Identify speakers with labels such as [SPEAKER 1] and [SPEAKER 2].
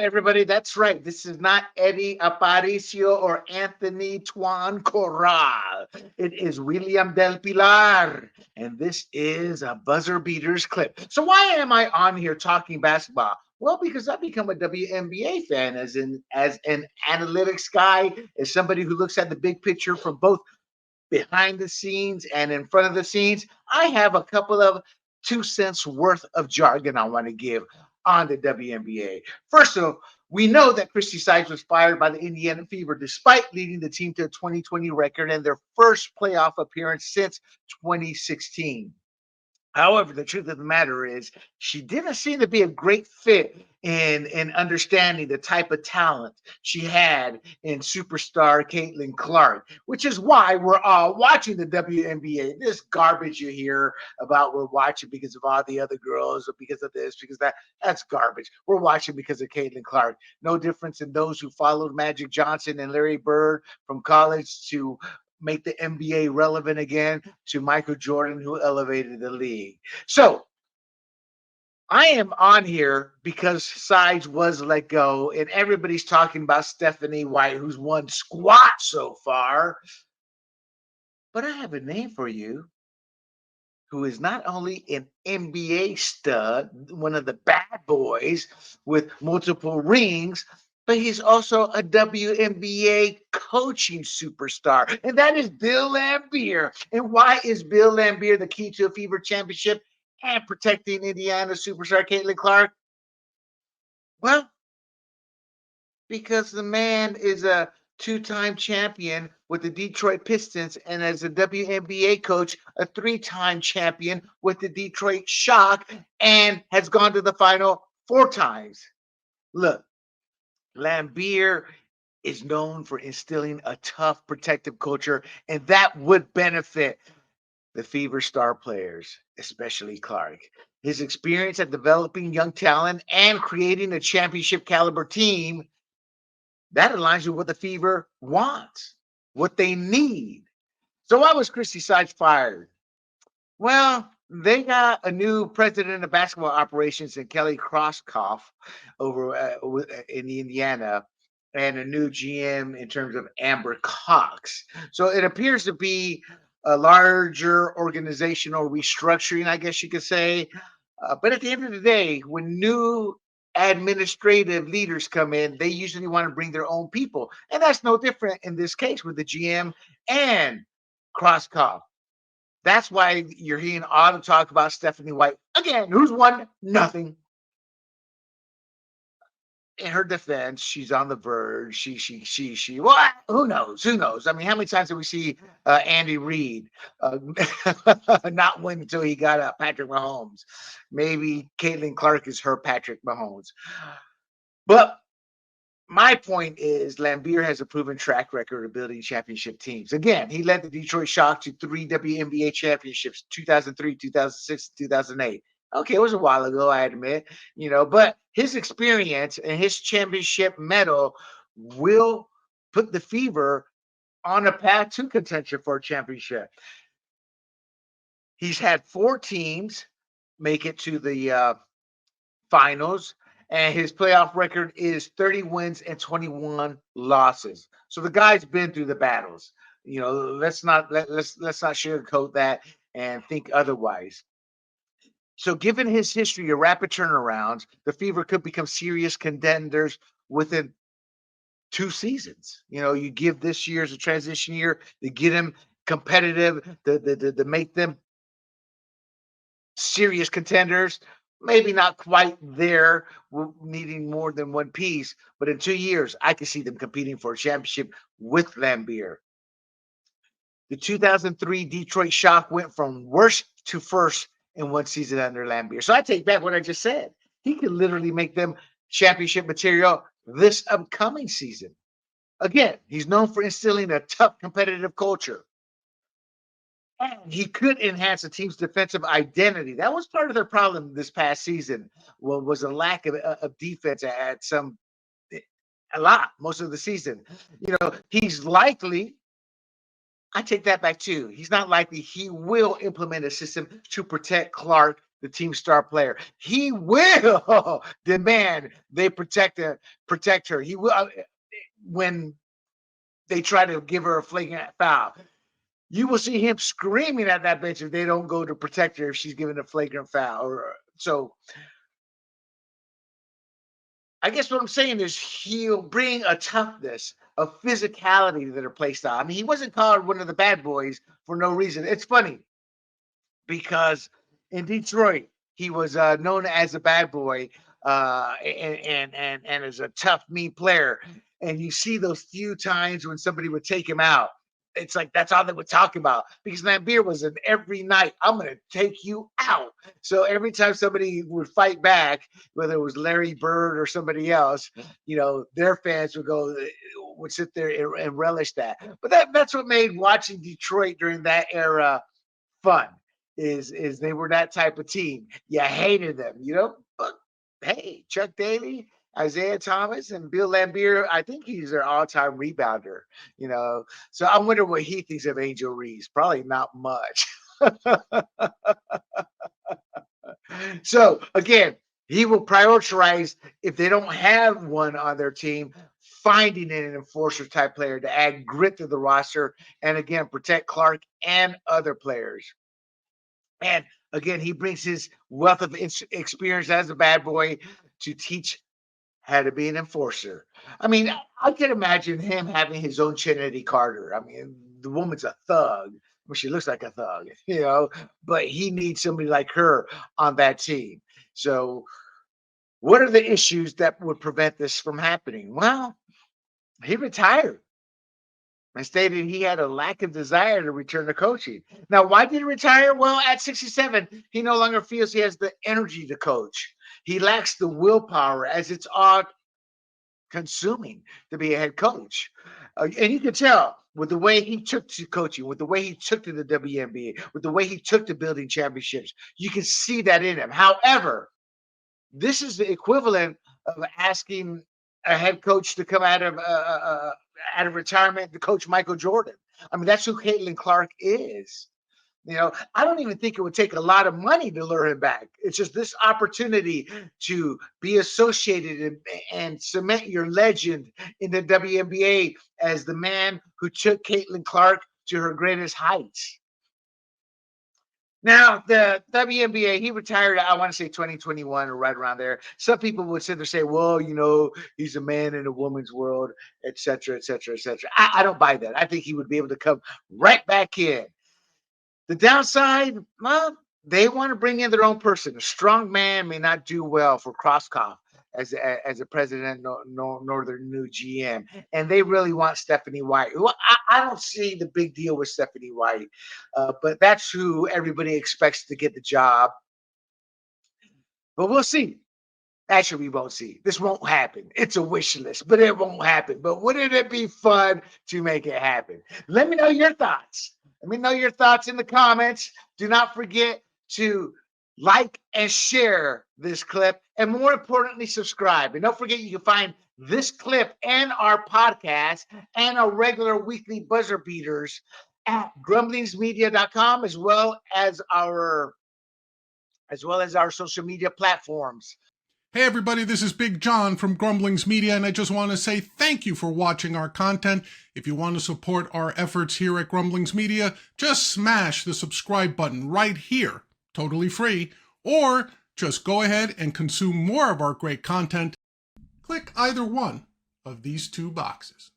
[SPEAKER 1] everybody. That's right. This is not Eddie Aparicio or Anthony Tuan Corral. It is William Del Pilar. And this is a buzzer beaters clip. So why am I on here talking basketball? Well, because I've become a WNBA fan as an analytics guy, as somebody who looks at the big picture from both behind the scenes and in front of the scenes. I have a couple of 2 cents worth of jargon I want to give on the WNBA. First of all, we know that Christy Sides was fired by the Indiana Fever despite leading the team to a 2020 record and their first playoff appearance since 2016. However, the truth of the matter is, she didn't seem to be a great fit in understanding the type of talent she had in superstar Caitlin Clark, which is why we're all watching the WNBA. This garbage you hear about we're watching because of all the other girls or because of this, because that's garbage. We're watching because of Caitlin Clark. No difference in those who followed Magic Johnson and Larry Bird from college to make the NBA relevant again to Michael Jordan, who elevated the league. So I am on here because Sides was let go, and everybody's talking about Stephanie White, who's won squat so far. But I have a name for you who is not only an NBA stud, one of the bad boys with multiple rings, but he's also a WNBA coaching superstar, and that is Bill Laimbeer. And why is Bill Laimbeer the key to a Fever championship and protecting Indiana superstar Caitlin Clark? Well, because the man is a two-time champion with the Detroit Pistons and as a WNBA coach, a three-time champion with the Detroit Shock and has gone to the final 4 times. Look, Laimbeer is known for instilling a tough, protective culture, and that would benefit the Fever star players, especially Clark. His experience at developing young talent and creating a championship caliber team that aligns with what the Fever wants, what they need. So why was Christy Sides fired? Well, they got a new president of basketball operations in Kelly Crosskoff over in Indiana, and a new GM in terms of Amber Cox. So it appears to be a larger organizational restructuring, I guess you could say. But at the end of the day, when new administrative leaders come in, they usually want to bring their own people. And that's no different in this case with the GM and Crosskoff. That's why you're hearing all the talk about Stephanie White. Again, who's won? Nothing. In her defense, she's on the verge. She. Well, who knows? Who knows? I mean, how many times did we see Andy Reid not win until he got Patrick Mahomes? Maybe Caitlin Clark is her Patrick Mahomes. But my point is, Laimbeer has a proven track record of building championship teams. Again, he led the Detroit Shock to 3 WNBA championships: 2003, 2006, 2008. Okay, it was a while ago, I admit, but his experience and his championship medal will put the Fever on a path to contention for a championship. He's had 4 teams make it to the finals, and his playoff record is 30 wins and 21 losses. So the guy's been through the battles. Let's not sugarcoat that and think otherwise. So, given his history of rapid turnarounds, the Fever could become serious contenders within 2 seasons. You give this year as a transition year to get them competitive, to make them serious contenders. Maybe not quite there, needing more than one piece, but in 2 years, I can see them competing for a championship with Laimbeer. The 2003 Detroit Shock went from worst to first in one season under Laimbeer. So I take back what I just said. He could literally make them championship material this upcoming season. Again, he's known for instilling a tough competitive culture. And he could enhance the team's defensive identity. That was part of their problem this past season, was a lack of defense at a lot, most of the season. He's likely, I take that back too. He's not likely, he will implement a system to protect Clark the team star player. He will demand they protect her. He will when they try to give her a flagrant foul. You will see him screaming at that bench if they don't go to protect her if she's given a flagrant foul. So I guess what I'm saying is he'll bring a toughness, a physicality that are placed on. I mean, he wasn't called one of the bad boys for no reason. It's funny because in Detroit, he was known as a bad boy and as a tough, mean player. And you see those few times when somebody would take him out. It's like that's all they would talk about because Laimbeer was an every night, I'm going to take you out. So every time somebody would fight back, whether it was Larry Bird or somebody else, their fans would sit there and relish that. But that's what made watching Detroit during that era fun is they were that type of team. You hated them, but hey, Chuck Daly, Isaiah Thomas, and Bill Laimbeer, I think he's their all-time rebounder, So I wonder what he thinks of Angel Reese. Probably not much. So again, he will prioritize if they don't have one on their team, finding an enforcer type player to add grit to the roster and again protect Clark and other players. And again, he brings his wealth of experience as a bad boy to teach how to be an enforcer. I mean, I can imagine him having his own Trinity Carter. I mean, the woman's a thug. Well, she looks like a thug, but he needs somebody like her on that team. So, what are the issues that would prevent this from happening? Well, he retired and stated he had a lack of desire to return to coaching. Now, why did he retire? Well, at 67, he no longer feels he has the energy to coach. He lacks the willpower as it's all consuming to be a head coach. And you can tell with the way he took to coaching, with the way he took to the WNBA, with the way he took to building championships, you can see that in him. However, this is the equivalent of asking a head coach to come out of retirement to coach Michael Jordan. I mean, that's who Caitlin Clark is. I don't even think it would take a lot of money to lure him back. It's just this opportunity to be associated and cement your legend in the WNBA as the man who took Caitlin Clark to her greatest heights. Now, the WNBA, he retired, I want to say 2021 or right around there. Some people would sit there and say, well, he's a man in a woman's world, et cetera, et cetera, et cetera. I don't buy that. I think he would be able to come right back in. The downside, well, they want to bring in their own person. A strong man may not do well for Crosskoff as a president nor their new GM. And they really want Stephanie White. Well, I don't see the big deal with Stephanie White, but that's who everybody expects to get the job. But we'll see. Actually, we won't see. This won't happen. It's a wish list, but it won't happen. But wouldn't it be fun to make it happen? Let me know your thoughts. Let me know your thoughts in the comments. Do not forget to like and share this clip. And more importantly, subscribe. And don't forget, you can find this clip and our podcast and our regular weekly buzzer beaters at grumblingsmedia.com as well as our social media platforms.
[SPEAKER 2] Hey everybody, this is Big John from Grumblings Media, and I just want to say thank you for watching our content. If you want to support our efforts here at Grumblings Media, just smash the subscribe button right here, totally free, or just go ahead and consume more of our great content. Click either one of these two boxes.